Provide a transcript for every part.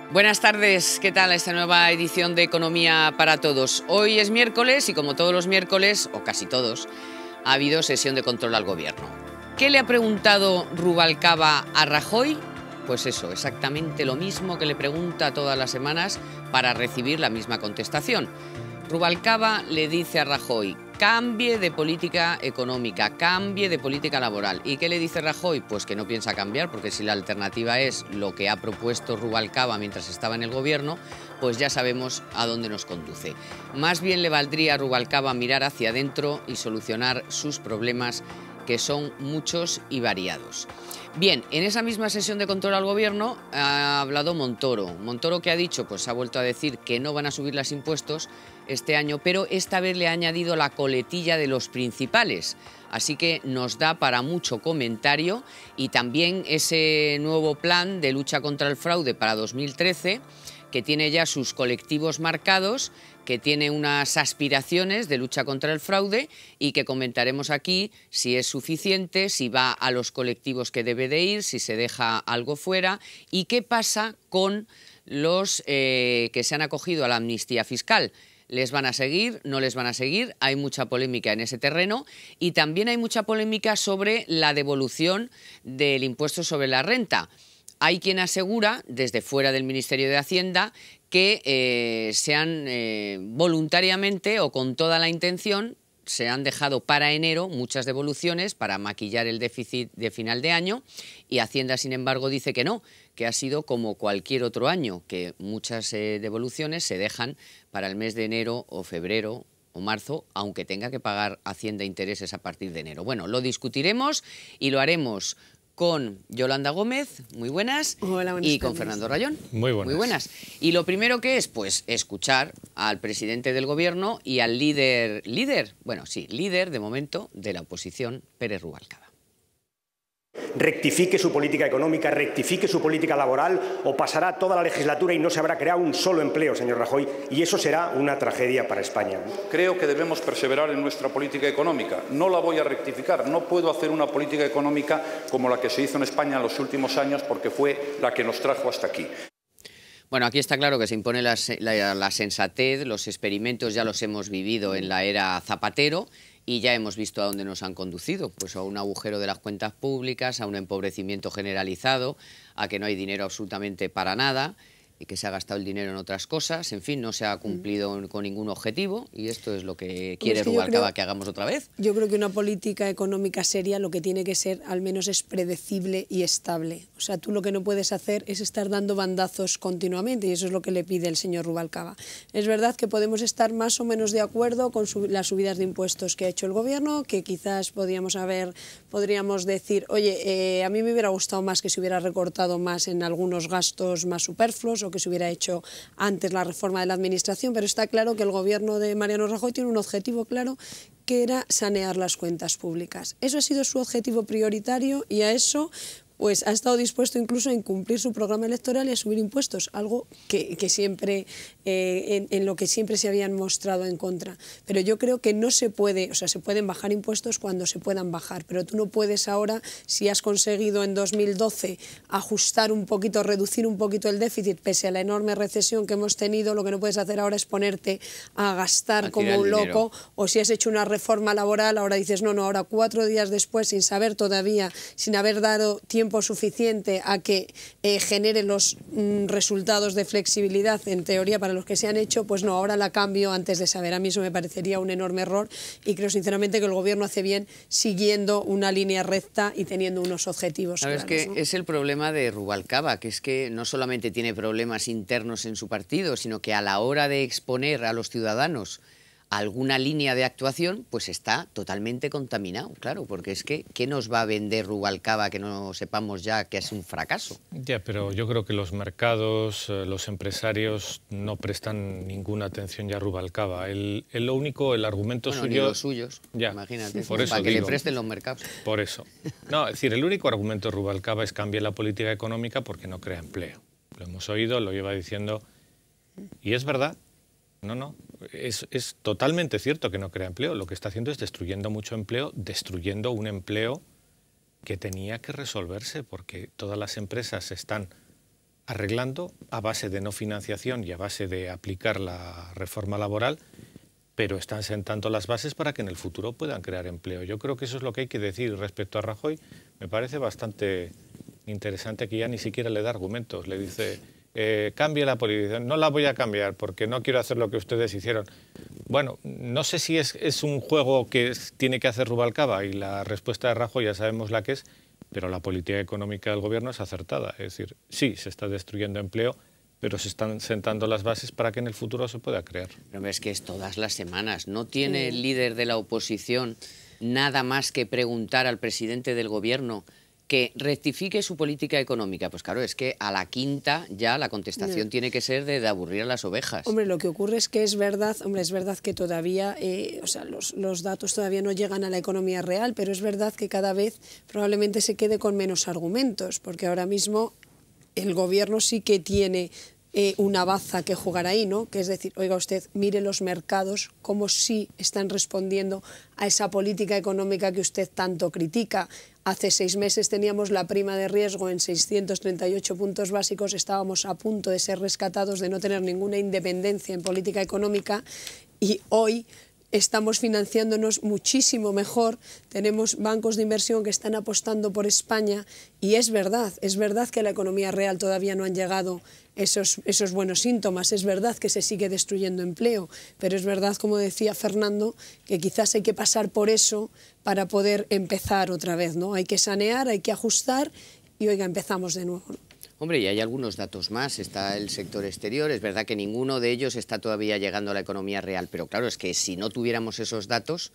Buenas tardes, ¿qué tal esta nueva edición de Economía para Todos? Hoy es miércoles y como todos los miércoles, o casi todos, ha habido sesión de control al gobierno. ¿Qué le ha preguntado Rubalcaba a Rajoy? Pues eso, exactamente lo mismo que le pregunta todas las semanas para recibir la misma contestación. Rubalcaba le dice a Rajoy: cambie de política económica, cambie de política laboral. ¿Y qué le dice Rajoy? Pues que no piensa cambiar, porque si la alternativa es lo que ha propuesto Rubalcaba mientras estaba en el gobierno, pues ya sabemos a dónde nos conduce. Más bien le valdría a Rubalcaba mirar hacia adentro y solucionar sus problemas, que son muchos y variados. Bien, en esa misma sesión de control al gobierno ha hablado Montoro. Montoro, ¿qué ha dicho? Pues ha vuelto a decir que no van a subir los impuestos este año, pero esta vez le ha añadido la coletilla de los principales. Así que nos da para mucho comentario, y también ese nuevo plan de lucha contra el fraude para 2013, que tiene ya sus colectivos marcados, que tiene unas aspiraciones de lucha contra el fraude y que comentaremos aquí si es suficiente, si va a los colectivos que debe de ir, si se deja algo fuera y qué pasa con los que se han acogido a la amnistía fiscal. ¿Les van a seguir? ¿No les van a seguir? Hay mucha polémica en ese terreno y también hay mucha polémica sobre la devolución del impuesto sobre la renta. Hay quien asegura, desde fuera del Ministerio de Hacienda, que voluntariamente o con toda la intención se han dejado para enero muchas devoluciones para maquillar el déficit de final de año, y Hacienda, sin embargo, dice que no, que ha sido como cualquier otro año, que muchas devoluciones se dejan para el mes de enero o febrero o marzo, aunque tenga que pagar Hacienda intereses a partir de enero. Bueno, lo discutiremos y lo haremos con Yolanda Gómez, muy buenas. Hola, buenas y con tardes. Fernando Rayón. Muy buenas. Muy buenas. Y lo primero que es, pues, escuchar al presidente del gobierno y al líder de momento de la oposición, Pérez Rubalcaba. Rectifique su política económica, rectifique su política laboral, o pasará toda la legislatura y no se habrá creado un solo empleo, señor Rajoy, y eso será una tragedia para España. Creo que debemos perseverar en nuestra política económica. No la voy a rectificar. No puedo hacer una política económica como la que se hizo en España en los últimos años, porque fue la que nos trajo hasta aquí. Bueno, aquí está claro que se impone la sensatez. Los experimentos ya los hemos vivido en la era Zapatero y ya hemos visto a dónde nos han conducido, pues a un agujero de las cuentas públicas, a un empobrecimiento generalizado, a que no hay dinero absolutamente para nada y que se ha gastado el dinero en otras cosas. En fin, no se ha cumplido con ningún objetivo y esto es lo que quiere Rubalcaba que hagamos otra vez. Yo creo que una política económica seria lo que tiene que ser, al menos, es predecible y estable. O sea, tú lo que no puedes hacer es estar dando bandazos continuamente, y eso es lo que le pide el señor Rubalcaba. Es verdad que podemos estar más o menos de acuerdo con las subidas de impuestos que ha hecho el gobierno, que quizás podríamos decir, oye, a mí me hubiera gustado más que se hubiera recortado más en algunos gastos más superfluos, o que se hubiera hecho antes la reforma de la administración, pero está claro que el gobierno de Mariano Rajoy tiene un objetivo claro, que era sanear las cuentas públicas. Eso ha sido su objetivo prioritario y a eso pues ha estado dispuesto incluso a incumplir su programa electoral y a subir impuestos, algo que siempre, en lo que siempre se habían mostrado en contra. Pero yo creo que no se puede, o sea, se pueden bajar impuestos cuando se puedan bajar, pero tú no puedes ahora, si has conseguido en 2012 ajustar un poquito, reducir un poquito el déficit, pese a la enorme recesión que hemos tenido, lo que no puedes hacer ahora es ponerte a gastar como un loco, o si has hecho una reforma laboral, ahora dices, no, ahora 4 días después, sin saber todavía, sin haber dado tiempo suficiente a que genere los resultados de flexibilidad, en teoría, para los que se han hecho, pues no, ahora la cambio antes de saber. A mí eso me parecería un enorme error y creo sinceramente que el gobierno hace bien siguiendo una línea recta y teniendo unos objetivos claros. Es que es el problema de Rubalcaba, que es que no solamente tiene problemas internos en su partido, sino que a la hora de exponer a los ciudadanos alguna línea de actuación, pues está totalmente contaminado, claro, porque es que ¿qué nos va a vender Rubalcaba que no sepamos ya que es un fracaso? Ya, pero yo creo que los mercados, los empresarios no prestan ninguna atención ya a Rubalcaba. El argumento suyo... Ni los suyos, ya, imagínate, por eso para que digo, le presten los mercados. Por eso. No, es decir, el único argumento de Rubalcaba es cambiar la política económica porque no crea empleo. Lo hemos oído, lo lleva diciendo, y es verdad. No, es totalmente cierto que no crea empleo. Lo que está haciendo es destruyendo mucho empleo, destruyendo un empleo que tenía que resolverse, porque todas las empresas están arreglando a base de no financiación y a base de aplicar la reforma laboral, pero están sentando las bases para que en el futuro puedan crear empleo. Yo creo que eso es lo que hay que decir respecto a Rajoy. Me parece bastante interesante que ya ni siquiera le da argumentos. Le dice, cambie la política. No la voy a cambiar porque no quiero hacer lo que ustedes hicieron. Bueno, no sé si es un juego que tiene que hacer Rubalcaba, y la respuesta de Rajoy ya sabemos la que es, pero la política económica del gobierno es acertada. Es decir, sí, se está destruyendo empleo, pero se están sentando las bases para que en el futuro se pueda crear. Pero es que es todas las semanas. ¿No tiene el líder de la oposición nada más que preguntar al presidente del gobierno que rectifique su política económica? Pues claro, es que a la quinta ya la contestación tiene que ser de aburrir a las ovejas. Hombre, lo que ocurre es que es verdad que todavía, los datos todavía no llegan a la economía real, pero es verdad que cada vez probablemente se quede con menos argumentos, porque ahora mismo el gobierno sí que tiene una baza que jugar ahí, ¿no? Que es decir, oiga usted, mire los mercados cómo sí están respondiendo a esa política económica que usted tanto critica. Hace 6 meses teníamos la prima de riesgo en 638 puntos básicos, estábamos a punto de ser rescatados, de no tener ninguna independencia en política económica, y hoy estamos financiándonos muchísimo mejor, tenemos bancos de inversión que están apostando por España, y es verdad que a la economía real todavía no han llegado esos buenos síntomas, es verdad que se sigue destruyendo empleo, pero es verdad, como decía Fernando, que quizás hay que pasar por eso para poder empezar otra vez, ¿no? Hay que sanear, hay que ajustar y, oiga, empezamos de nuevo, ¿no? Hombre, y hay algunos datos más. Está el sector exterior. Es verdad que ninguno de ellos está todavía llegando a la economía real, pero claro, es que si no tuviéramos esos datos...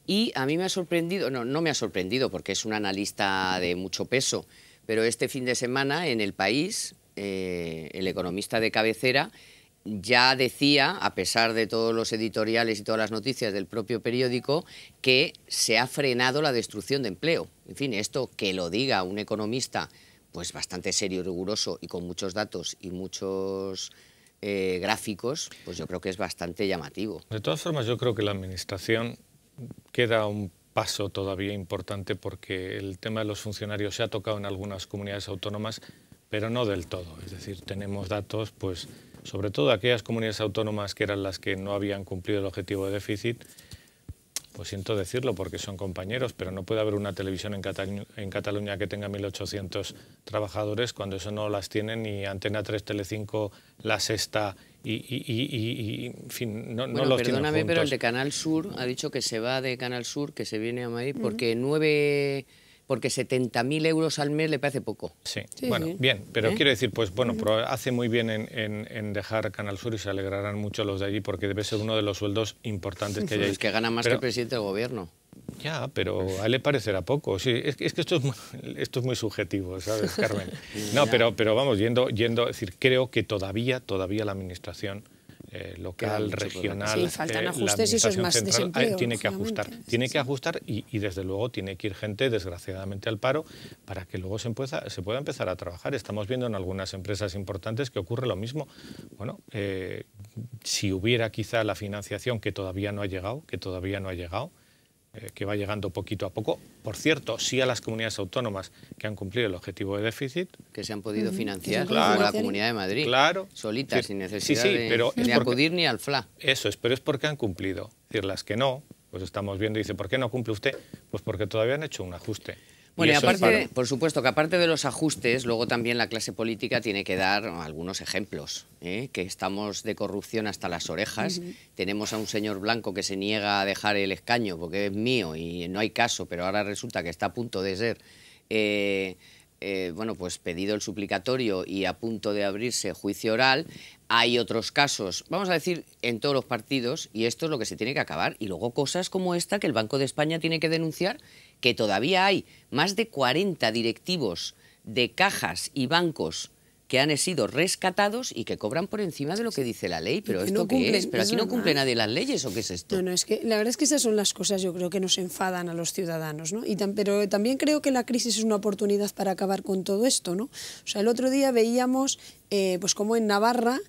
Y a mí me ha sorprendido, no me ha sorprendido porque es un analista de mucho peso, pero este fin de semana en El País, el economista de cabecera ya decía, a pesar de todos los editoriales y todas las noticias del propio periódico, que se ha frenado la destrucción de empleo. En fin, esto que lo diga un economista pues bastante serio y riguroso y con muchos datos y muchos gráficos, pues yo creo que es bastante llamativo. De todas formas, yo creo que la Administración queda un paso todavía importante, porque el tema de los funcionarios se ha tocado en algunas comunidades autónomas, pero no del todo. Es decir, tenemos datos, pues, sobre todo aquellas comunidades autónomas que eran las que no habían cumplido el objetivo de déficit. Pues siento decirlo porque son compañeros, pero no puede haber una televisión en Cataluña que tenga 1.800 trabajadores cuando eso no las tienen ni Antena 3, Telecinco, La Sexta en fin, no los tienen juntos. Perdóname, pero el de Canal Sur ha dicho que se va de Canal Sur, que se viene a Madrid, porque 70.000 euros al mes le parece poco. Sí, bueno, bien, pero quiero decir, pues bueno, hace muy bien en dejar Canal Sur, y se alegrarán mucho los de allí, porque debe ser uno de los sueldos importantes que hay ahí. Es que gana más que el presidente del gobierno. Ya, pero a él le parecerá poco. Sí, es que esto es muy subjetivo, ¿sabes, Carmen? No, pero vamos, yendo, es decir, creo que todavía la Administración local, regional, sí, faltan ajustes, la y eso es Administración más central desempleo, tiene que ajustar. Tiene que ajustar y desde luego tiene que ir gente, desgraciadamente, al paro para que luego se pueda empezar a trabajar. Estamos viendo en algunas empresas importantes que ocurre lo mismo. Bueno, si hubiera quizá la financiación que todavía no ha llegado, que va llegando poquito a poco. Por cierto, sí a las comunidades autónomas que han cumplido el objetivo de déficit. Que se han podido financiar, claro, como la Comunidad de Madrid, claro, solitas, sí, sin necesidad de acudir ni al FLA. Eso es, pero es porque han cumplido. Es decir, las que no, pues estamos viendo y dice, ¿por qué no cumple usted? Pues porque todavía han hecho un ajuste. Bueno, y aparte, por supuesto, que aparte de los ajustes, luego también la clase política tiene que dar algunos ejemplos, que estamos de corrupción hasta las orejas. Tenemos a un señor Blanco que se niega a dejar el escaño porque es mío y no hay caso, pero ahora resulta que está a punto de ser, bueno, pues pedido el suplicatorio y a punto de abrirse juicio oral. Hay otros casos, vamos a decir, en todos los partidos, y esto es lo que se tiene que acabar. Y luego cosas como esta que el Banco de España tiene que denunciar, que todavía hay más de 40 directivos de cajas y bancos que han sido rescatados y que cobran por encima de lo que dice la ley. ¿Pero esto qué es? ¿Pero aquí no cumple nadie las leyes o qué es esto? No, es que la verdad es que esas son las cosas, yo creo, que nos enfadan a los ciudadanos, ¿no? Pero también creo que la crisis es una oportunidad para acabar con todo esto, ¿no? O sea, el otro día veíamos, pues como en Navarra,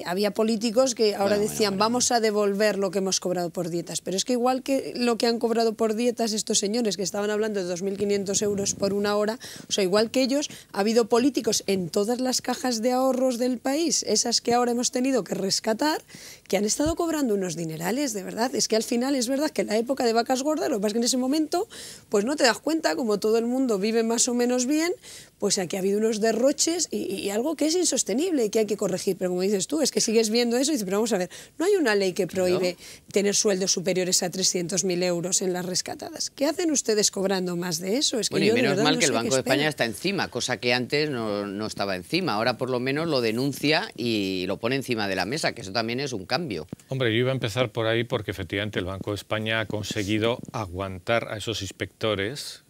había políticos que ahora decían vamos a devolver lo que hemos cobrado por dietas, pero es que igual que lo que han cobrado por dietas estos señores que estaban hablando de 2.500 euros por una hora, o sea, igual que ellos, ha habido políticos en todas las cajas de ahorros del país, esas que ahora hemos tenido que rescatar, que han estado cobrando unos dinerales, de verdad. Es que al final es verdad que en la época de vacas gordas, lo que pasa es que en ese momento pues no te das cuenta, como todo el mundo vive más o menos bien, pues aquí ha habido unos derroches y algo que es insostenible y que hay que corregir. Pero como dices tú, es que sigues viendo eso y dices, pero vamos a ver, no hay una ley que prohíbe tener sueldos superiores a 300.000 euros en las rescatadas. ¿Qué hacen ustedes cobrando más de eso? Es que bueno, yo y menos de mal no que el sé Banco qué de España esperan. está encima, cosa que antes no estaba encima. Ahora por lo menos lo denuncia y lo pone encima de la mesa, que eso también es un cambio. Hombre, yo iba a empezar por ahí porque efectivamente el Banco de España ha conseguido aguantar a esos inspectores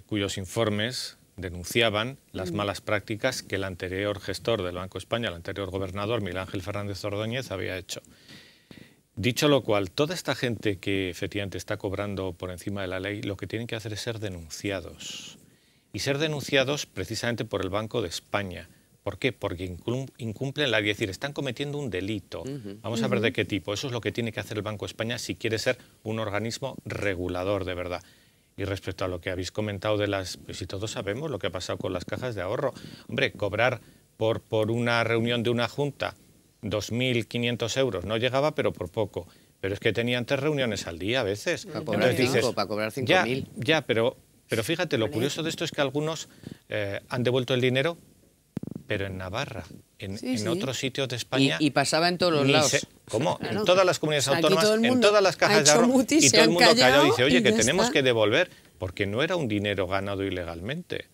cuyos informes denunciaban las malas prácticas que el anterior gestor del Banco de España, el anterior gobernador, Miguel Ángel Fernández Ordóñez, había hecho. Dicho lo cual, toda esta gente que efectivamente está cobrando por encima de la ley, lo que tienen que hacer es ser denunciados. Y ser denunciados precisamente por el Banco de España. ¿Por qué? Porque incumplen la ley, es decir, están cometiendo un delito. Vamos a ver de qué tipo. Eso es lo que tiene que hacer el Banco de España si quiere ser un organismo regulador de verdad. Y respecto a lo que habéis comentado de las... Pues si todos sabemos lo que ha pasado con las cajas de ahorro. Hombre, cobrar por una reunión de una junta 2.500 euros no llegaba, pero por poco. Pero es que tenían 3 reuniones al día a veces. Para cobrar 5, para cobrar 5.000. Ya, pero fíjate, lo curioso de esto es que algunos han devuelto el dinero, pero en Navarra, en otros sitios de España... Y pasaba en todos los lados. ¿Cómo? Claro. En todas las comunidades autónomas, en todas las cajas de hecho ahorro, mutis, y se todo el han mundo callado y dice, callado oye, y que ya tenemos está. que devolver, porque no era un dinero ganado ilegalmente,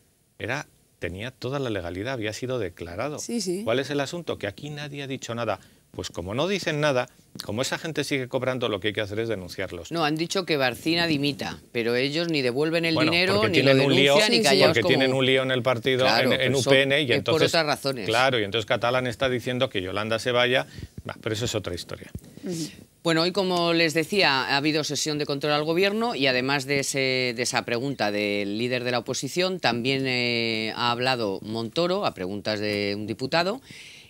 tenía toda la legalidad, había sido declarado. Sí. ¿Cuál es el asunto? Que aquí nadie ha dicho nada. Pues como no dicen nada, como esa gente sigue cobrando, lo que hay que hacer es denunciarlos. No, han dicho que Barcina dimita, pero ellos ni devuelven el dinero, porque ni lo tienen un lío, denuncian, ni callados porque como... tienen un lío en el partido, Claro, en pero UPN, y es entonces... por otras razones. Claro, y entonces Catalán está diciendo que Yolanda se vaya, pero eso es otra historia. Bueno, hoy, como les decía, ha habido sesión de control al Gobierno y además de esa pregunta del líder de la oposición, también ha hablado Montoro a preguntas de un diputado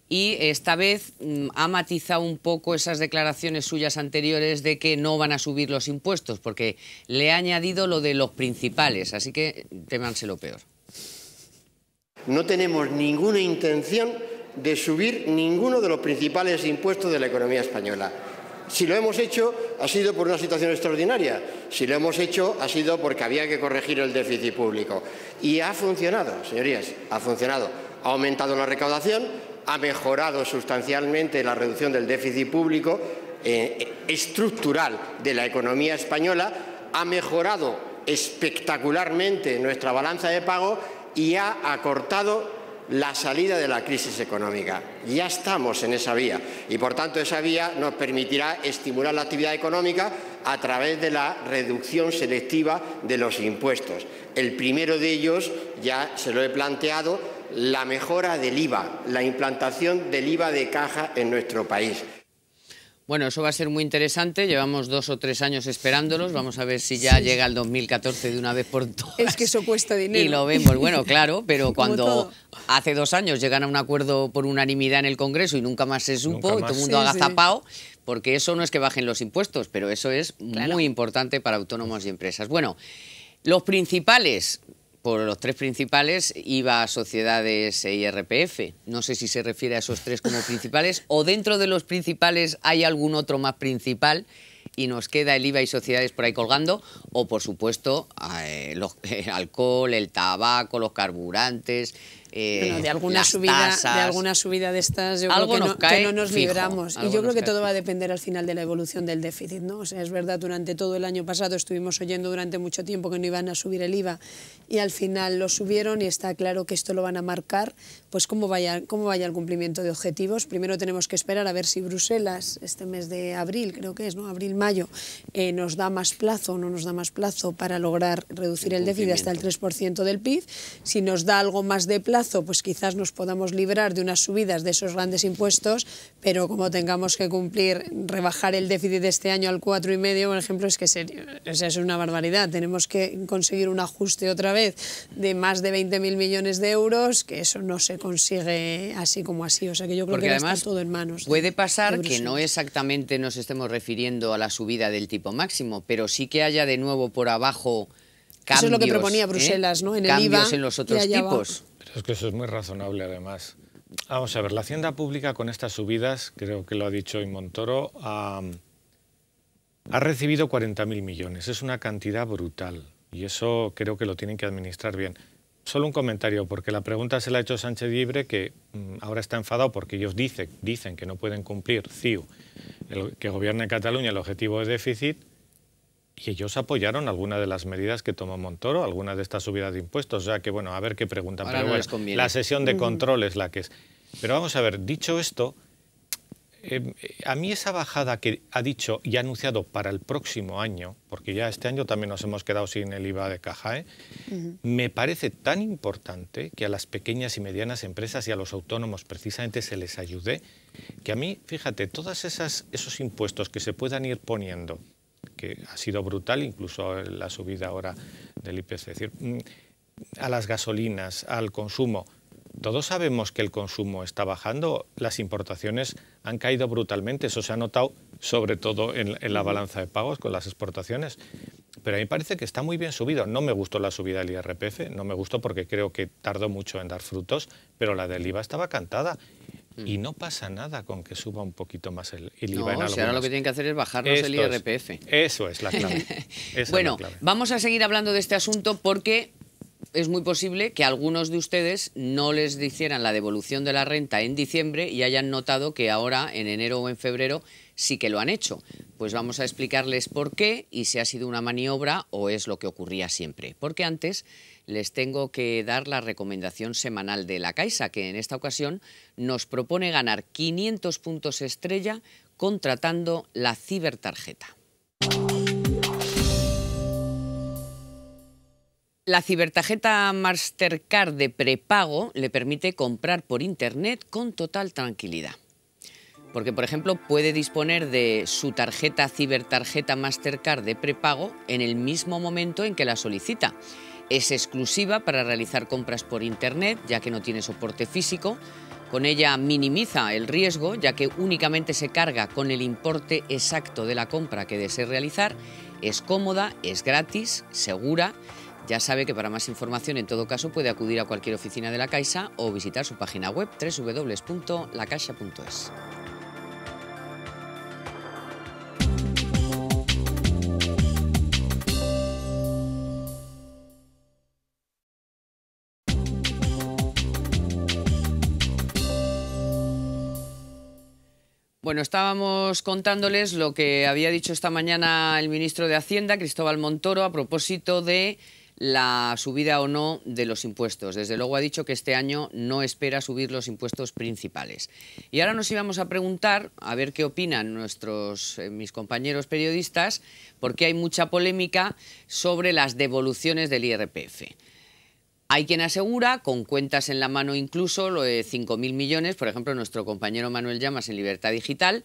y esta vez ha matizado un poco esas declaraciones suyas anteriores de que no van a subir los impuestos, porque le ha añadido lo de los principales, así que témanse lo peor. No tenemos ninguna intención de subir ninguno de los principales impuestos de la economía española. Si lo hemos hecho, ha sido por una situación extraordinaria. Si lo hemos hecho, ha sido porque había que corregir el déficit público. Y ha funcionado, señorías, ha funcionado. Ha aumentado la recaudación, ha mejorado sustancialmente la reducción del déficit público estructural de la economía española, ha mejorado espectacularmente nuestra balanza de pago y ha acortado la salida de la crisis económica. Ya estamos en esa vía y, por tanto, esa vía nos permitirá estimular la actividad económica a través de la reducción selectiva de los impuestos. El primero de ellos, ya se lo he planteado, la mejora del IVA, la implantación del IVA de caja en nuestro país. Bueno, eso va a ser muy interesante. Llevamos 2 o 3 años esperándolos. Vamos a ver si ya llega el 2014 de una vez por todas. Es que eso cuesta dinero. Y lo vemos, bueno, claro, pero cuando todo. hace 2 años llegan a un acuerdo por unanimidad en el Congreso y nunca más se supo, y todo el mundo Sí, agazapado, porque eso no es que bajen los impuestos, pero eso es muy importante para autónomos y empresas. Bueno, los principales... Por los 3 principales, IVA, sociedades e IRPF. No sé si se refiere a esos 3 como principales o dentro de los principales hay algún otro más principal y nos queda el IVA y sociedades por ahí colgando, o por supuesto el alcohol, el tabaco, los carburantes, bueno, de alguna las tasas. De alguna subida de estas yo Algo creo nos cae que no nos fijo, libramos. Y algo yo creo nos que cae todo va a fijo. depender al final de la evolución del déficit, ¿no? O sea, es verdad, durante todo el año pasado estuvimos oyendo durante mucho tiempo que no iban a subir el IVA y al final lo subieron y está claro que esto lo van a marcar, pues cómo vaya el cumplimiento de objetivos. Primero tenemos que esperar a ver si Bruselas, este mes de abril, creo que es, ¿no? Abril-mayo, mayo, nos da más plazo o no nos da más plazo para lograr reducir el déficit hasta el 3% del PIB. Si nos da algo más de plazo, pues quizás nos podamos librar de unas subidas de esos grandes impuestos, pero como tengamos que cumplir, rebajar el déficit de este año al 4,5, por ejemplo, es que es una barbaridad. Tenemos que conseguir un ajuste otra vez de más de 20.000 millones de euros, que eso no se consigue así como así. O sea que yo creo que además está todo en manos. Puede pasar que no exactamente nos estemos refiriendo a la subida del tipo máximo, pero sí que haya de nuevo por abajo cambios. Eso es lo que proponía Bruselas, ¿no? En el IVA, cambios en los otros tipos. Pero es que eso es muy razonable, además. Vamos a ver, la hacienda pública con estas subidas, creo que lo ha dicho hoy Montoro, ha recibido 40.000 millones. Es una cantidad brutal y eso creo que lo tienen que administrar bien. Solo un comentario, porque la pregunta se la ha hecho Sánchez Llibre, que ahora está enfadado porque ellos dicen que no pueden cumplir, CiU, que gobierna en Cataluña, el objetivo de déficit, y ellos apoyaron algunas de las medidas que tomó Montoro, algunas de estas subidas de impuestos. O sea que, bueno, a ver qué preguntan. Ahora pero no bueno, les conviene. la sesión de control es la que es. Pero vamos a ver, dicho esto, a mí esa bajada que ha dicho y ha anunciado para el próximo año, porque ya este año también nos hemos quedado sin el IVA de caja, me parece tan importante que a las pequeñas y medianas empresas y a los autónomos precisamente se les ayude, que a mí, fíjate, todos esos impuestos que se puedan ir poniendo, que ha sido brutal, incluso la subida ahora del IPC, es decir, a las gasolinas, al consumo. Todos sabemos que el consumo está bajando, las importaciones han caído brutalmente, eso se ha notado sobre todo en la balanza de pagos con las exportaciones, pero a mí me parece que está muy bien subido. No me gustó la subida del IRPF, no me gustó porque creo que tardó mucho en dar frutos, pero la del IVA estaba cantada. Y no pasa nada con que suba un poquito más el IVA en algunas. Si ahora lo que tienen que hacer es bajarnos el IRPF. Eso es la clave. Bueno, vamos a seguir hablando de este asunto porque es muy posible que algunos de ustedes no les hicieran la devolución de la renta en diciembre y hayan notado que ahora, en enero o en febrero, sí que lo han hecho. Pues vamos a explicarles por qué y si ha sido una maniobra o es lo que ocurría siempre. Porque antes les tengo que dar la recomendación semanal de La Caixa, que en esta ocasión nos propone ganar 500 puntos estrella contratando la cibertarjeta. La cibertarjeta Mastercard de prepago le permite comprar por Internet con total tranquilidad. Porque, por ejemplo, puede disponer de su tarjeta cibertarjeta Mastercard de prepago en el mismo momento en que la solicita. Es exclusiva para realizar compras por Internet, ya que no tiene soporte físico. Con ella minimiza el riesgo, ya que únicamente se carga con el importe exacto de la compra que desee realizar. Es cómoda, es gratis, segura. Ya sabe que para más información, en todo caso, puede acudir a cualquier oficina de La Caixa o visitar su página web www.lacaixa.es. Bueno, estábamos contándoles lo que había dicho esta mañana el ministro de Hacienda, Cristóbal Montoro, a propósito de la subida o no de los impuestos. Desde luego ha dicho que este año no espera subir los impuestos principales. Y ahora nos íbamos a preguntar, a ver qué opinan mis compañeros periodistas, porque hay mucha polémica sobre las devoluciones del IRPF. Hay quien asegura, con cuentas en la mano incluso, lo de 5.000 millones, por ejemplo, nuestro compañero Manuel Llamas en Libertad Digital,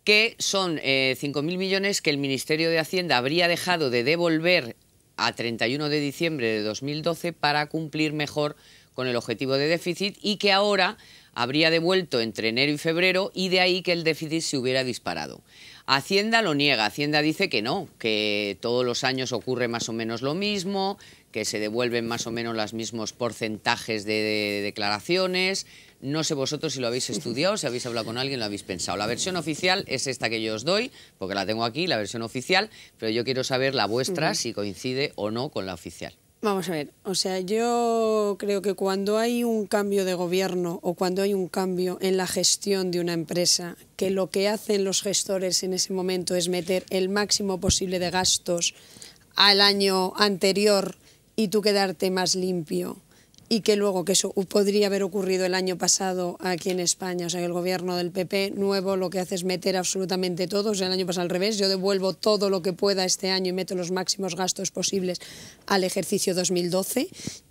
que son 5.000 millones que el Ministerio de Hacienda habría dejado de devolver a 31 de diciembre de 2012 para cumplir mejor con el objetivo de déficit y que ahora habría devuelto entre enero y febrero y de ahí que el déficit se hubiera disparado. Hacienda lo niega, Hacienda dice que no, que todos los años ocurre más o menos lo mismo, que se devuelven más o menos los mismos porcentajes de declaraciones. No sé vosotros si lo habéis estudiado, si habéis hablado con alguien, lo habéis pensado. La versión oficial es esta que yo os doy, porque la tengo aquí, la versión oficial, pero yo quiero saber la vuestra, si coincide o no con la oficial. Vamos a ver, o sea, yo creo que cuando hay un cambio de gobierno o cuando hay un cambio en la gestión de una empresa, que lo que hacen los gestores en ese momento es meter el máximo posible de gastos al año anterior y tú quedarte más limpio y que luego que eso podría haber ocurrido el año pasado aquí en España. O sea, que el gobierno del PP nuevo lo que hace es meter absolutamente todo. O sea, el año pasado al revés, yo devuelvo todo lo que pueda este año y meto los máximos gastos posibles al ejercicio 2012.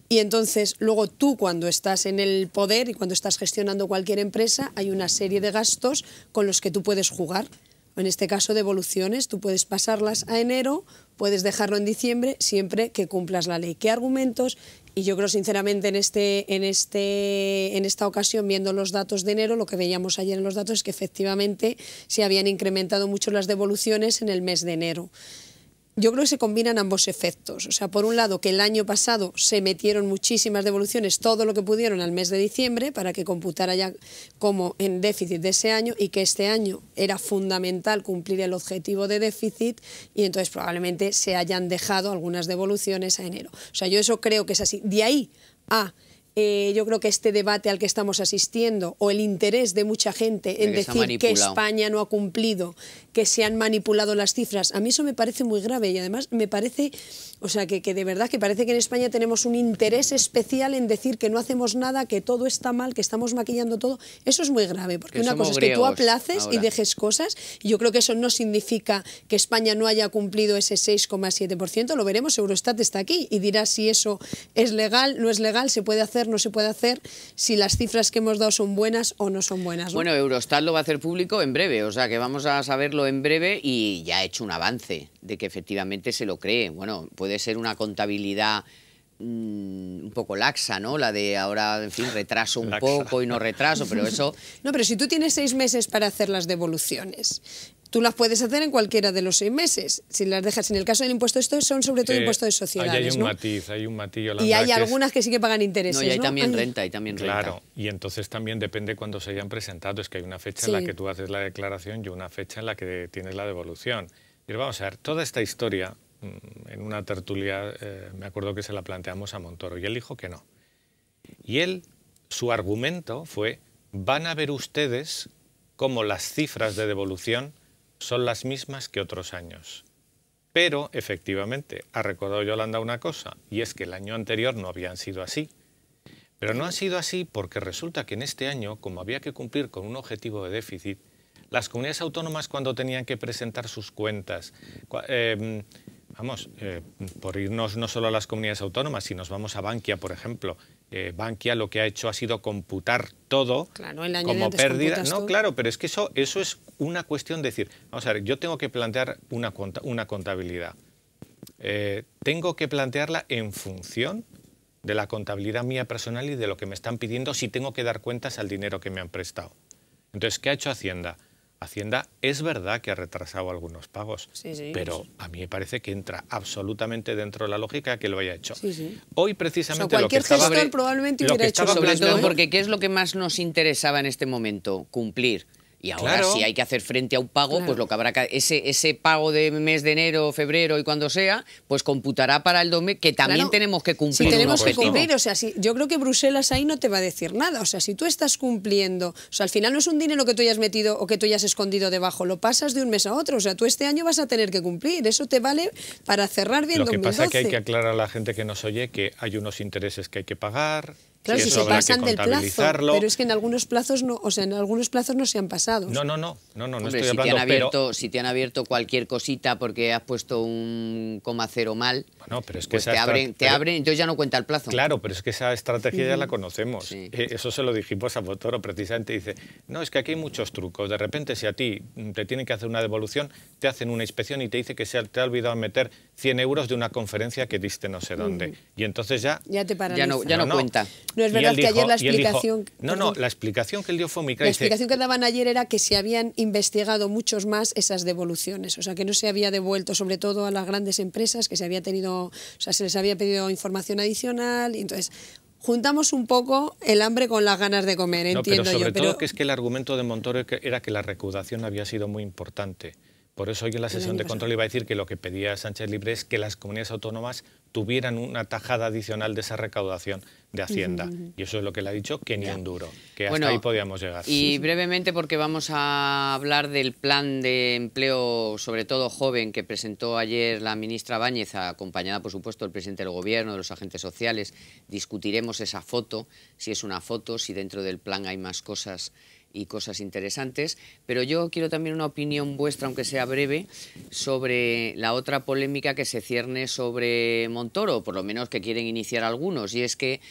Y entonces luego tú, cuando estás en el poder y cuando estás gestionando cualquier empresa, hay una serie de gastos con los que tú puedes jugar. En este caso, devoluciones, tú puedes pasarlas a enero, puedes dejarlo en diciembre, siempre que cumplas la ley. ¿Qué argumentos? Y yo creo sinceramente en esta ocasión, viendo los datos de enero, lo que veíamos ayer en los datos es que efectivamente se habían incrementado mucho las devoluciones en el mes de enero. Yo creo que se combinan ambos efectos. O sea, por un lado, que el año pasado se metieron muchísimas devoluciones, todo lo que pudieron al mes de diciembre, para que computara ya como en déficit de ese año, y que este año era fundamental cumplir el objetivo de déficit, y entonces probablemente se hayan dejado algunas devoluciones a enero. O sea, yo eso creo que es así. De ahí a... yo creo que este debate al que estamos asistiendo, o el interés de mucha gente en decir que España no ha cumplido, que se han manipulado las cifras, a mí eso me parece muy grave, y además me parece, o sea, que de verdad que parece que en España tenemos un interés especial en decir que no hacemos nada, que todo está mal, que estamos maquillando todo. Eso es muy grave, porque una cosa es que tú aplaces y dejes cosas, y yo creo que eso no significa que España no haya cumplido ese 6,7%, lo veremos, Eurostat está aquí y dirá si eso es legal, no es legal, se puede hacer, no se puede hacer, si las cifras que hemos dado son buenas o no son buenas, ¿no? Bueno, Eurostat lo va a hacer público en breve, o sea que vamos a saberlo en breve, y ya ha hecho un avance de que efectivamente se lo cree. Bueno, puede ser una contabilidad un poco laxa, ¿no? La de ahora, en fin, retraso un poco y no retraso, pero eso... No, pero si tú tienes 6 meses para hacer las devoluciones, tú las puedes hacer en cualquiera de los 6 meses. Si las dejas, en el caso del impuesto, estos son sobre todo impuestos de sociedades, hay un ¿no? matiz, Yolanda, y hay algunas que sí que pagan intereses, ¿no? Y hay ¿no? también renta, renta. Claro, y entonces también depende cuándo se hayan presentado. Es que hay una fecha en la que tú haces la declaración y una fecha en la que tienes la devolución. Y vamos a ver, toda esta historia, en una tertulia, me acuerdo que se la planteamos a Montoro, y él dijo que no. Y él, su argumento fue, van a ver ustedes cómo las cifras de devolución son las mismas que otros años. Pero, efectivamente, ha recordado Yolanda una cosa, y es que el año anterior no habían sido así. Pero no han sido así porque resulta que en este año, como había que cumplir con un objetivo de déficit, las comunidades autónomas, cuando tenían que presentar sus cuentas, por irnos no solo a las comunidades autónomas, si nos vamos a Bankia, por ejemplo, Bankia lo que ha hecho ha sido computar todo, claro, el año como pérdida. No, todo. Claro, pero es que eso es una cuestión de decir, vamos a ver, yo tengo que plantear una contabilidad. Tengo que plantearla en función de la contabilidad mía personal y de lo que me están pidiendo, si tengo que dar cuentas al dinero que me han prestado. Entonces, ¿qué ha hecho Hacienda? Hacienda es verdad que ha retrasado algunos pagos, pero a mí me parece que entra absolutamente dentro de la lógica que lo haya hecho. Hoy precisamente cualquier gestor probablemente hubiera hecho sobre todo porque ¿qué es lo que más nos interesaba en este momento? Cumplir. Y ahora, claro, si hay que hacer frente a un pago, claro, pues lo que habrá que... Ese pago de mes de enero, febrero y cuando sea, pues computará para el 2000, que también claro, tenemos que cumplir. Sí, tenemos que cumplir. O sea, yo creo que Bruselas ahí no te va a decir nada. O sea, si tú estás cumpliendo... O sea, al final no es un dinero que tú hayas metido o que tú hayas escondido debajo. Lo pasas de un mes a otro. O sea, tú este año vas a tener que cumplir. Eso te vale para cerrar bien 2012. Lo que pasa es que hay que aclarar a la gente que nos oye que hay unos intereses que hay que pagar... Claro, si se pasan del plazo, pero es que en algunos plazos no, o sea, en algunos plazos no se han pasado. No Hombre, estoy hablando, si te han abierto cualquier cosita porque has puesto un 0,0 mal, bueno, pero es que pues te abren, entonces ya no cuenta el plazo. Claro, pero es que esa estrategia ya la conocemos. Sí. Eso se lo dijimos a Montoro precisamente. Dice, no, es que aquí hay muchos trucos. De repente, si a ti te tienen que hacer una devolución, te hacen una inspección y te dice que te ha olvidado meter 100 euros de una conferencia que diste no sé dónde. Y entonces ya te paraliza. Ya no cuenta. No es verdad que ayer la explicación... la explicación que él dio fue muy clara. La explicación que daban ayer era que se habían investigado muchos más esas devoluciones. O sea, que no se había devuelto, sobre todo a las grandes empresas, que se les había pedido información adicional. Y entonces, juntamos un poco el hambre con las ganas de comer, entiendo yo. Pero sobre todo que es que el argumento de Montoro era que la recaudación había sido muy importante. Por eso hoy en la sesión de control iba a decir que lo que pedía Sánchez Libre es que las comunidades autónomas tuvieran una tajada adicional de esa recaudación de Hacienda. Y eso es lo que le ha dicho, que ni un duro, que hasta ahí podíamos llegar. Y brevemente, porque vamos a hablar del plan de empleo, sobre todo joven, que presentó ayer la ministra Báñez, acompañada, por supuesto, del presidente del Gobierno, de los agentes sociales. Discutiremos esa foto, si es una foto, si dentro del plan hay más cosas y cosas interesantes, pero yo quiero también una opinión vuestra, aunque sea breve, sobre la otra polémica que se cierne sobre Montoro, por lo menos que quieren iniciar algunos, y es que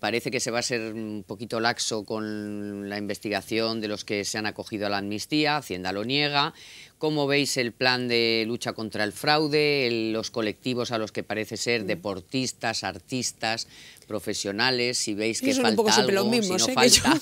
parece que se va a ser un poquito laxo con la investigación de los que se han acogido a la amnistía. Hacienda lo niega. ¿Cómo veis el plan de lucha contra el fraude, los colectivos a los que parece ser deportistas, artistas, profesionales? Si veis que falta un poco siempre algo, lo mismo, si no que falta...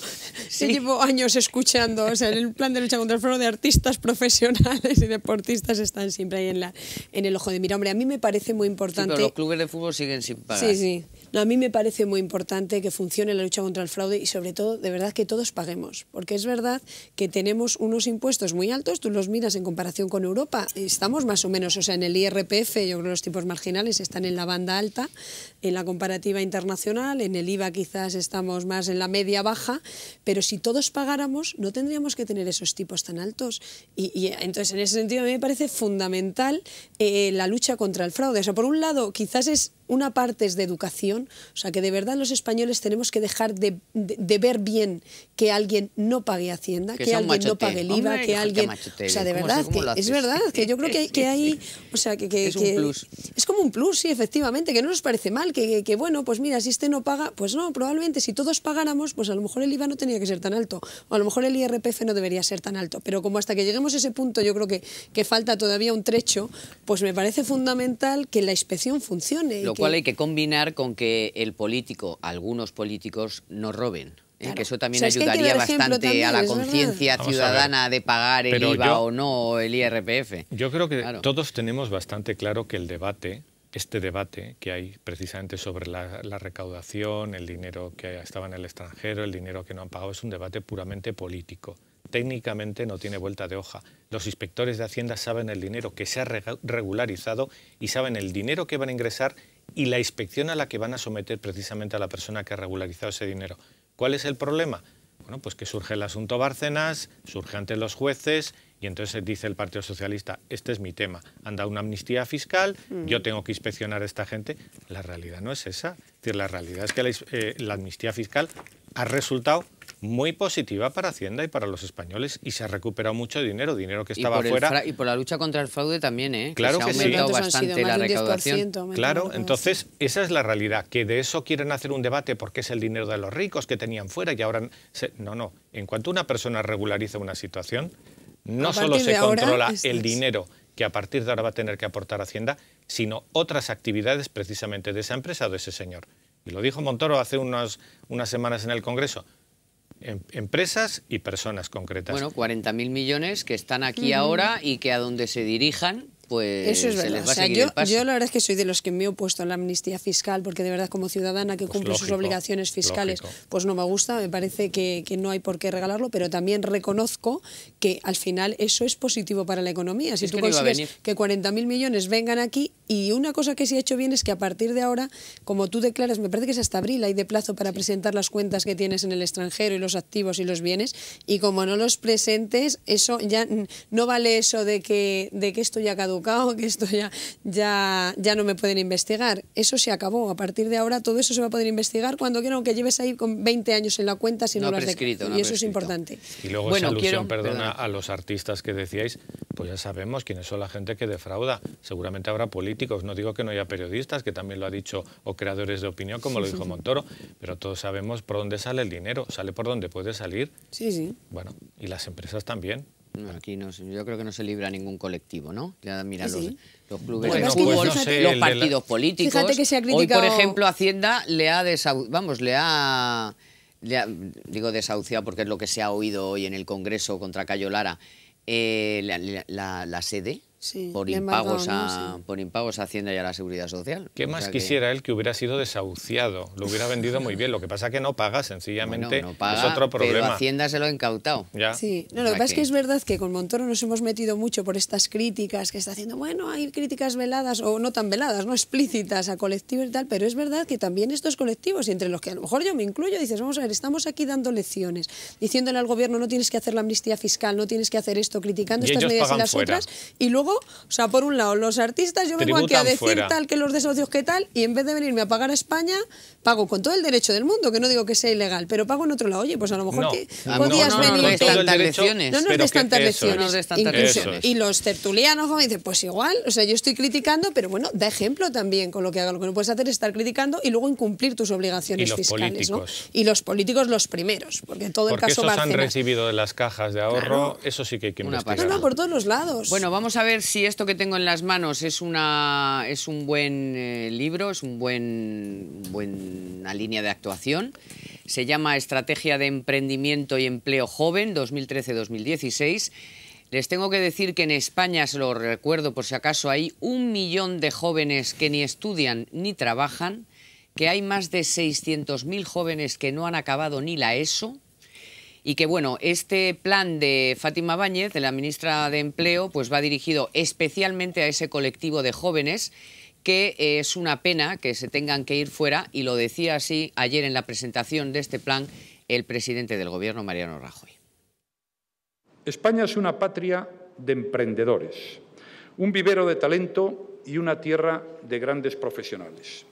yo llevo años escuchando, o sea, el plan de lucha contra el fraude, artistas, profesionales y deportistas están siempre ahí en el ojo de mira. Hombre, a mí me parece muy importante... Sí, pero los clubes de fútbol siguen sin pagar. Sí. No, a mí me parece muy importante que funcione la lucha contra el fraude y sobre todo, de verdad, que todos paguemos. Porque es verdad que tenemos unos impuestos muy altos, tú los miras en comparación con Europa, estamos más o menos, o sea, en el IRPF, yo creo que los tipos marginales están en la banda alta, en la comparativa internacional, en el IVA quizás estamos más en la media baja, pero si todos pagáramos no tendríamos que tener esos tipos tan altos. Y entonces, en ese sentido, a mí me parece fundamental la lucha contra el fraude. O sea, por un lado, quizás es una parte es de educación, o sea, que de verdad los españoles tenemos que dejar de ver bien que alguien no pague Hacienda, que alguien no pague el IVA, que alguien... O sea, de verdad, que es verdad, que yo creo que hay... O sea, que es un plus. Es como un plus, sí, efectivamente, que no nos parece mal, que bueno, pues mira, si este no paga, pues no, probablemente si todos pagáramos, pues a lo mejor el IVA no tenía que ser tan alto, o a lo mejor el IRPF no debería ser tan alto, pero como hasta que lleguemos a ese punto yo creo que falta todavía un trecho, pues me parece fundamental que la inspección funcione. Lo cual hay que combinar con que el político, algunos políticos, no roben. Claro. Que eso también ayudaría bastante también, a la conciencia ciudadana de pagar el IVA o no, el IRPF. Yo creo que todos tenemos bastante claro que el debate, este debate que hay precisamente sobre la recaudación, el dinero que estaba en el extranjero, el dinero que no han pagado, es un debate puramente político. Técnicamente no tiene vuelta de hoja. Los inspectores de Hacienda saben el dinero que se ha regularizado y saben el dinero que van a ingresar y la inspección a la que van a someter precisamente a la persona que ha regularizado ese dinero. ¿Cuál es el problema? Bueno, pues que surge el asunto Bárcenas, surge ante los jueces y entonces dice el Partido Socialista, este es mi tema, han dado una amnistía fiscal, yo tengo que inspeccionar a esta gente. La realidad no es esa. Es decir, la realidad es que la amnistía fiscal ha resultado muy positiva para Hacienda y para los españoles y se ha recuperado mucho dinero que estaba fuera. Y por la lucha contra el fraude también, ¿eh? Claro que se ha aumentado bastante la recaudación. Claro, entonces esa es la realidad, que de eso quieren hacer un debate porque es el dinero de los ricos que tenían fuera y ahora... No, en cuanto una persona regulariza una situación, no solo se controla el dinero que a partir de ahora va a tener que aportar Hacienda, sino otras actividades precisamente de esa empresa o de ese señor. Y lo dijo Montoro hace unas semanas en el Congreso. Empresas y personas concretas. Bueno, 40.000 millones que están aquí ahora y que a donde se dirijan, pues eso es se verdad. les va a seguir el paso. Yo la verdad es que soy de los que me he opuesto a la amnistía fiscal, porque de verdad como ciudadana que cumple sus obligaciones fiscales, pues no me gusta, me parece que no hay por qué regalarlo, pero también reconozco que al final eso es positivo para la economía. Si tú consigues que 40.000 millones vengan aquí, y una cosa que sí ha hecho bien es que a partir de ahora, como tú declaras, me parece que es hasta abril, hay de plazo para presentar las cuentas que tienes en el extranjero y los activos y los bienes, y como no los presentes, eso ya no vale eso de que esto ya caducó, que esto ya no me pueden investigar. Eso se acabó. A partir de ahora todo eso se va a poder investigar cuando quieran, aunque lleves ahí con 20 años en la cuenta si no lo has declarado. Y eso es importante. Y luego esa alusión, perdona, a los artistas que decíais, pues ya sabemos quiénes son la gente que defrauda. Seguramente habrá políticos, no digo que no haya periodistas, que también lo ha dicho, o creadores de opinión, como lo dijo Montoro, pero todos sabemos por dónde sale el dinero, sale por donde puede salir. Sí. Bueno, y las empresas también. No, aquí no, yo creo que no se libra ningún colectivo, ¿no? Ya mira, los clubes de fútbol, no sé, los partidos políticos. Fíjate que se ha criticado... Hoy, por ejemplo, Hacienda digo desahuciado porque es lo que se ha oído hoy en el Congreso contra Cayo Lara, la sede Sí, por impagos a Hacienda y a la Seguridad Social. ¿Qué más quisiera él que hubiera sido desahuciado? Lo hubiera vendido muy bien. Lo que pasa es que no paga, sencillamente. Bueno, no paga, es otro problema. pero Hacienda se lo ha incautado. Ya. Sí, no, lo que pasa es que es verdad que con Montoro nos hemos metido mucho por estas críticas que está haciendo. Bueno, hay críticas veladas o no tan veladas, no explícitas a colectivos y tal, pero es verdad que también estos colectivos, y entre los que a lo mejor yo me incluyo, dices, vamos a ver, estamos aquí dando lecciones, diciéndole al gobierno no tienes que hacer la amnistía fiscal, no tienes que hacer esto, criticando estas medidas y las otras, y luego, o sea, por un lado, los artistas, yo vengo aquí a decir tal que los desahucios que tal, y en vez de venirme a pagar a España, pago con todo el derecho del mundo, que no digo que sea ilegal, pero pago en otro lado. Oye, pues a lo mejor podías venir... No des tantas lecciones. No nos des tantas lecciones. Y los tertulianos como dicen, pues igual, o sea, yo estoy criticando, pero bueno, da ejemplo también con lo que haga. Lo que no puedes hacer es estar criticando y luego incumplir tus obligaciones fiscales, ¿no? Y los políticos los primeros, porque todo el caso Bárcenas. Porque esos han recibido de las cajas de ahorro, claro. Eso sí que hay que investigar. No, por todos los lados. Bueno, vamos a ver si esto que tengo en las manos es un buen libro, es una buena línea de actuación. Se llama Estrategia de Emprendimiento y Empleo Joven 2013-2016. Les tengo que decir que en España, se lo recuerdo por si acaso, hay 1 millón de jóvenes que ni estudian ni trabajan, que hay más de 600.000 jóvenes que no han acabado ni la ESO, y que, bueno, este plan de Fátima Báñez, de la ministra de Empleo, pues va dirigido especialmente a ese colectivo de jóvenes, que es una pena que se tengan que ir fuera, y lo decía así ayer en la presentación de este plan el presidente del Gobierno, Mariano Rajoy. España es una patria de emprendedores, un vivero de talento y una tierra de grandes profesionales.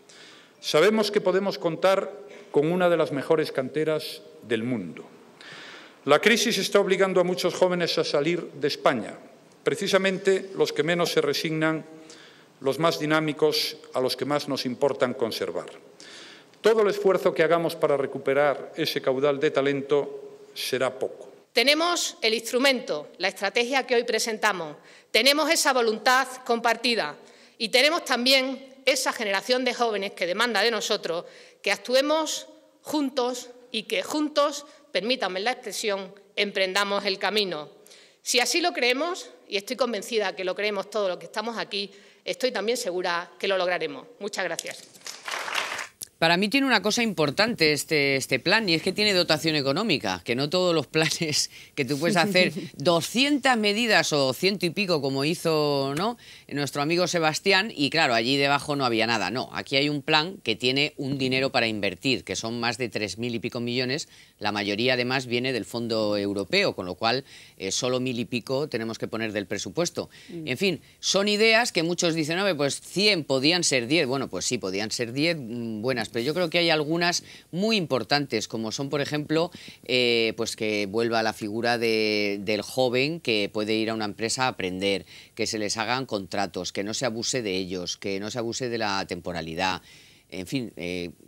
Sabemos que podemos contar con una de las mejores canteras del mundo. La crisis está obligando a muchos jóvenes a salir de España, precisamente los que menos se resignan, los más dinámicos, a los que más nos importan conservar. Todo el esfuerzo que hagamos para recuperar ese caudal de talento será poco. Tenemos el instrumento, la estrategia que hoy presentamos, tenemos esa voluntad compartida y tenemos también esa generación de jóvenes que demanda de nosotros que actuemos juntos y que juntos, permítanme la expresión, emprendamos el camino. Si así lo creemos, y estoy convencida que lo creemos todos los que estamos aquí, estoy también segura que lo lograremos. Muchas gracias. Para mí tiene una cosa importante este plan, y es que tiene dotación económica, que no todos los planes que tú puedes hacer 200 medidas o 100 y pico como hizo, ¿no?, nuestro amigo Sebastián, y claro, allí debajo no había nada. No, aquí hay un plan que tiene un dinero para invertir, que son más de 3.000 y pico millones, la mayoría además viene del Fondo Europeo, con lo cual solo 1.000 y pico tenemos que poner del presupuesto. En fin, son ideas que muchos dicen, no, pues 100 podían ser 10, bueno, pues sí, podían ser 10 buenas, pero yo creo que hay algunas muy importantes, como son, por ejemplo, pues que vuelva la figura del joven que puede ir a una empresa a aprender, que se les hagan contratos, que no se abuse de ellos, que no se abuse de la temporalidad. En fin,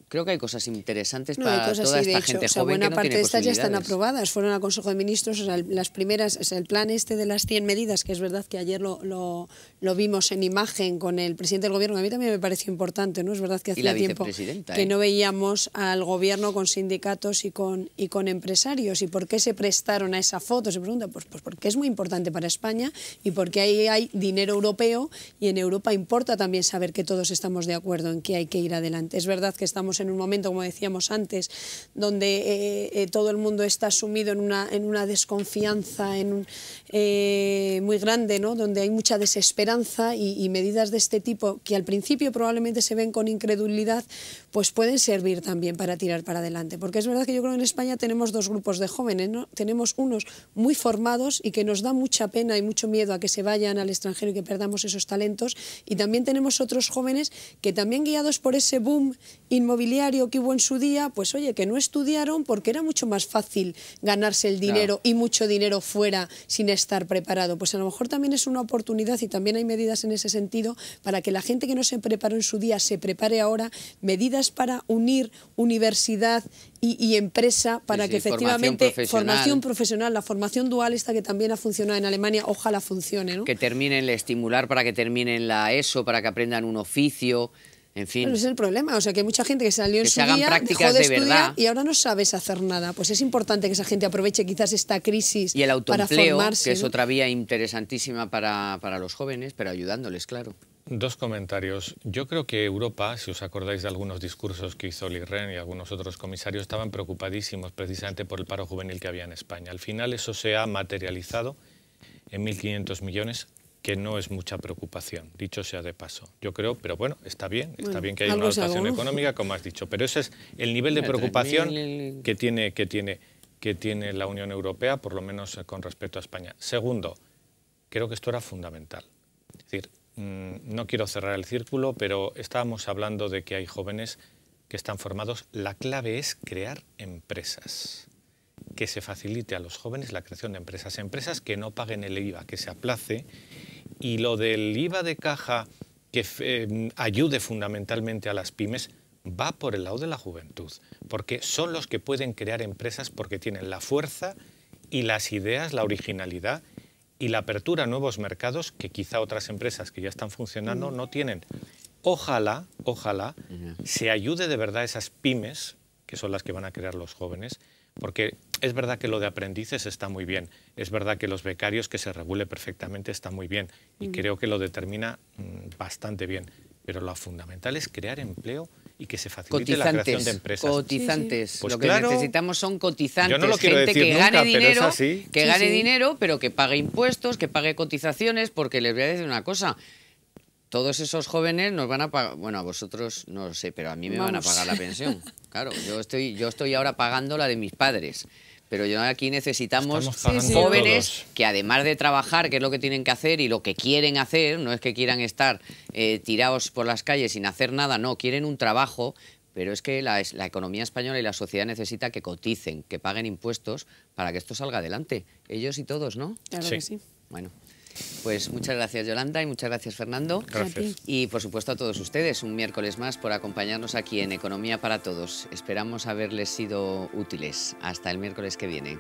creo que hay cosas interesantes para toda esta gente joven que no tiene posibilidades. Buena parte de estas ya están aprobadas, fueron al Consejo de Ministros, o sea, las primeras, o sea, el plan este de las 100 medidas, que es verdad que ayer lo vimos en imagen con el presidente del Gobierno, que a mí también me pareció importante, ¿no? Es verdad que hacía tiempo que no veíamos al Gobierno con sindicatos y con empresarios. ¿Y por qué se prestaron a esa foto? Se pregunta, pues porque es muy importante para España y porque ahí hay dinero europeo, y en Europa importa también saber que todos estamos de acuerdo en que hay que ir adelante. Es verdad que estamos en un momento, como decíamos antes, donde todo el mundo está sumido en una desconfianza muy grande, ¿no?, donde hay mucha desesperanza, y medidas de este tipo, que al principio probablemente se ven con incredulidad, pues pueden servir también para tirar para adelante. Porque es verdad que yo creo que en España tenemos dos grupos de jóvenes, ¿no? Tenemos unos muy formados y que nos da mucha pena y mucho miedo a que se vayan al extranjero y que perdamos esos talentos, y también tenemos otros jóvenes que también, guiados por ese boom inmobiliario que hubo en su día, pues oye, que no estudiaron porque era mucho más fácil ganarse el dinero, y mucho dinero fuera sin estar preparado. Pues a lo mejor también es una oportunidad, y también hay medidas en ese sentido para que la gente que no se preparó en su día se prepare ahora, medidas para unir universidad y empresa, para que efectivamente formación profesional, la formación dual esta que también ha funcionado en Alemania, ojalá funcione, ¿no? Que terminen, estimular para que terminen la ESO, para que aprendan un oficio. En fin. Pero ese es el problema, o sea, que hay mucha gente que salió en su día, dejó de estudiar y ahora no sabes hacer nada. Pues es importante que esa gente aproveche quizás esta crisis y el autoempleo, para formarse, que es ¿no? otra vía interesantísima para los jóvenes, pero ayudándoles, claro. Dos comentarios. Yo creo que Europa, si os acordáis de algunos discursos que hizo Olli Rehn y algunos otros comisarios, estaban preocupadísimos precisamente por el paro juvenil que había en España. Al final eso se ha materializado en 1.500 millones, que no es mucha preocupación, dicho sea de paso. Yo creo, pero bueno, está bien que haya una dotación económica, como has dicho, pero ese es el nivel de preocupación que tiene la Unión Europea, por lo menos con respecto a España. Segundo, creo que esto era fundamental. Es decir, no quiero cerrar el círculo, pero estábamos hablando de que hay jóvenes que están formados. La clave es crear empresas, que se facilite a los jóvenes la creación de empresas que no paguen el IVA, que se aplace. Y lo del IVA de caja que ayude fundamentalmente a las pymes va por el lado de la juventud, porque son los que pueden crear empresas porque tienen la fuerza y las ideas, la originalidad y la apertura a nuevos mercados que quizá otras empresas que ya están funcionando no tienen. Ojalá se ayude de verdad a esas pymes, que son las que van a crear los jóvenes, porque es verdad que lo de aprendices está muy bien, es verdad que los becarios, que se regule perfectamente, está muy bien y creo que lo determina bastante bien, pero lo fundamental es crear empleo y que se facilite la creación de empresas. Cotizantes, Pues lo que necesitamos son cotizantes, yo no lo quiero gente decir que nunca, gane dinero, pero es así. que gane dinero, pero que pague impuestos, que pague cotizaciones, porque les voy a decir una cosa. Todos esos jóvenes nos van a pagar, bueno, a vosotros no lo sé, pero a mí me van a pagar la pensión. Claro, yo estoy ahora pagando la de mis padres, pero yo aquí necesitamos jóvenes que además de trabajar, que es lo que tienen que hacer y lo que quieren hacer, no es que quieran estar tirados por las calles sin hacer nada, no, quieren un trabajo, pero es que la economía española y la sociedad necesita que coticen, que paguen impuestos para que esto salga adelante. Ellos y todos, ¿no? Claro que sí. Bueno. Pues muchas gracias, Yolanda, y muchas gracias, Fernando. Gracias. Y por supuesto a todos ustedes, un miércoles más por acompañarnos aquí en Economía para Todos. Esperamos haberles sido útiles. Hasta el miércoles que viene.